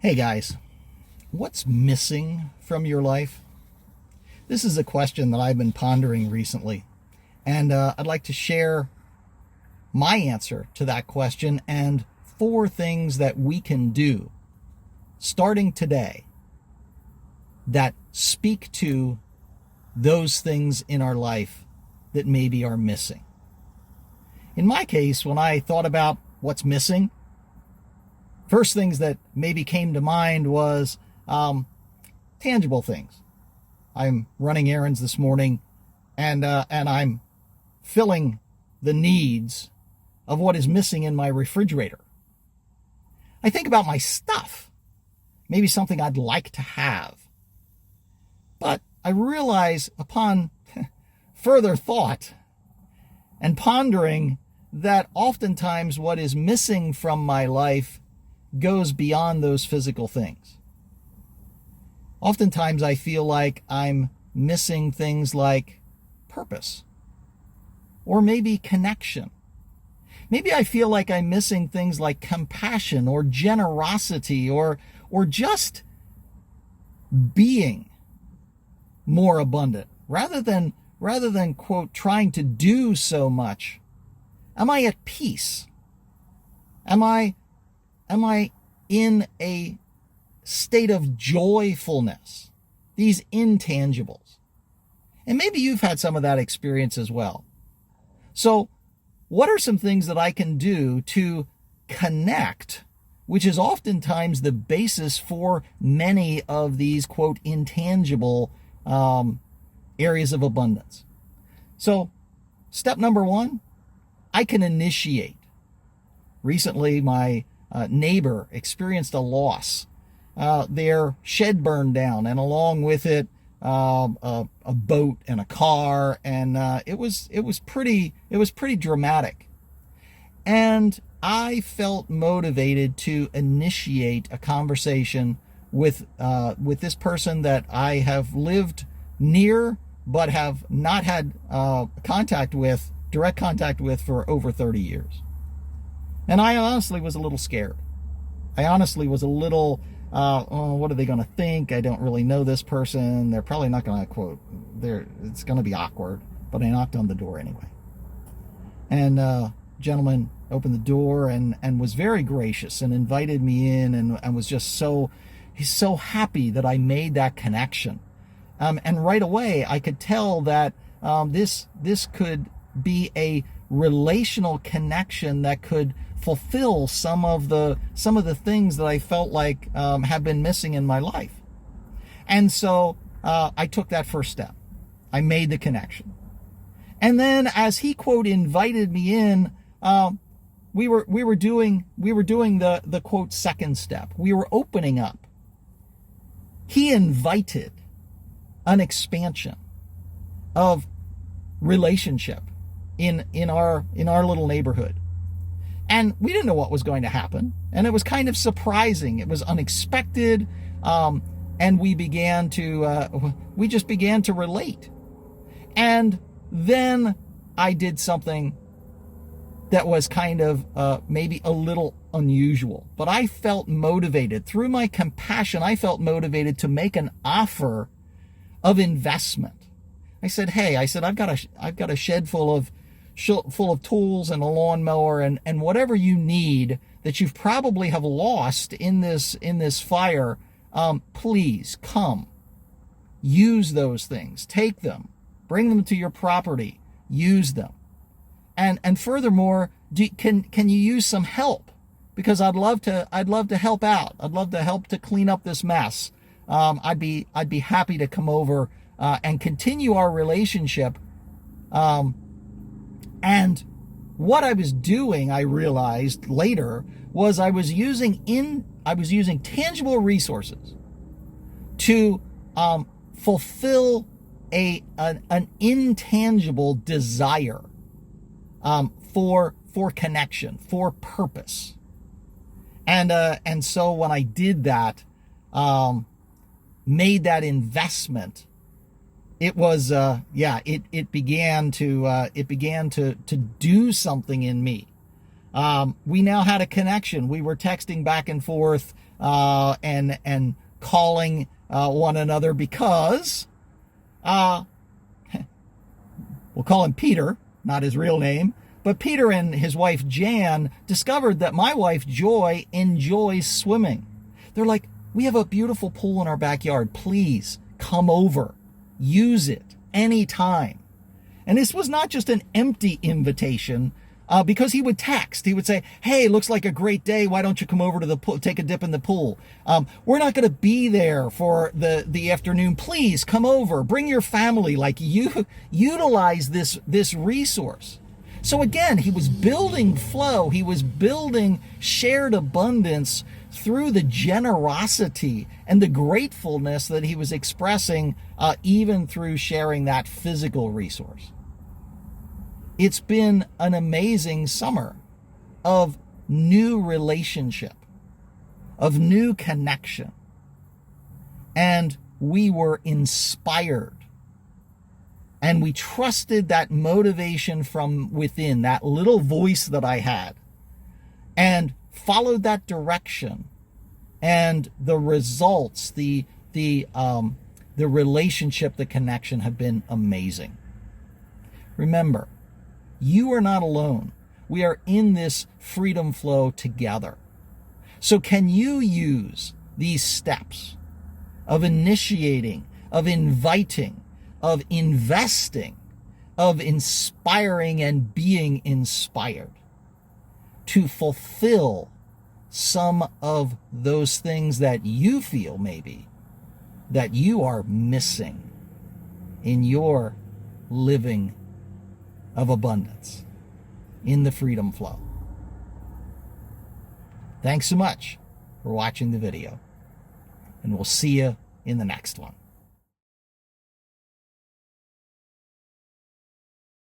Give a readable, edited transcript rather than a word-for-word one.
Hey guys, what's missing from your life? This is a question that I've been pondering recently, and I'd like to share my answer to that question and 4 things that we can do starting today that speak to those things in our life that maybe are missing. In my case, when I thought about what's missing, first things that maybe came to mind was tangible things. I'm running errands this morning, and I'm filling the needs of what is missing in my refrigerator. I think about my stuff, maybe something I'd like to have. But I realize upon further thought and pondering that oftentimes what is missing from my life goes beyond those physical things. Oftentimes I feel like I'm missing things like purpose, or maybe connection. Maybe I feel like I'm missing things like compassion or generosity or just being more abundant rather than quote trying to do so much. Am I at peace? Am I in a state of joyfulness? These intangibles. And maybe you've had some of that experience as well. So what are some things that I can do to connect, which is oftentimes the basis for many of these, quote, intangible areas of abundance? So step number 1, I can initiate. Recently, my neighbor experienced a loss. Their shed burned down, and along with it, a boat and a car, and it was pretty dramatic. And I felt motivated to initiate a conversation with this person that I have lived near, but have not had direct contact with for over 30 years. And I honestly was a little scared. I honestly was a little, what are they going to think? I don't really know this person. They're probably not going to quote. It's going to be awkward. But I knocked on the door anyway. And gentleman opened the door and was very gracious and invited me in and was just he's so happy that I made that connection. And right away I could tell that this could be a relational connection that could fulfill some of the things that I felt like have been missing in my life. And so I took that first step. I made the connection. And then as he, quote, invited me in, we were doing the quote second step. We were opening up. He invited an expansion of relationship in our little neighborhood. And we didn't know what was going to happen. And it was kind of surprising. It was unexpected. And we just began to relate. And then I did something that was kind of maybe a little unusual. But I felt motivated. Through my compassion, I felt motivated to make an offer of investment. I said, hey, I've got a shed full of tools and a lawnmower and whatever you need that you've probably have lost in this fire. Please come, use those things, take them, bring them to your property, use them, and furthermore, can you use some help? Because I'd love to help out. I'd love to help to clean up this mess. I'd be happy to come over and continue our relationship. And what I was doing, I realized later, was I was using tangible resources to fulfill an intangible desire for connection, for purpose. And so when I did that, made that investment, it was it began to do something in me. We now had a connection. We were texting back and forth and calling one another because we'll call him Peter, not his real name, but Peter and his wife Jan discovered that my wife Joy enjoys swimming. They're like, we have a beautiful pool in our backyard. Please come over, use it anytime. And this was not just an empty invitation, because he would text. He would say, hey, looks like a great day. Why don't you come over to the pool, take a dip in the pool? We're not going to be there for the afternoon. Please come over. Bring your family. Like, you utilize this resource. So again, he was building flow. He was building shared abundance through the generosity and the gratefulness that he was expressing, even through sharing that physical resource. It's been an amazing summer of new relationship, of new connection. And we were inspired. And we trusted that motivation from within, that little voice that I had, and followed that direction. And the results, the relationship, the connection have been amazing. Remember, you are not alone. We are in this freedom flow together. So can you use these steps of initiating, of inviting, of investing, of inspiring and being inspired to fulfill some of those things that you feel maybe that you are missing in your living of abundance, in the freedom flow? Thanks so much for watching the video, and we'll see you in the next one.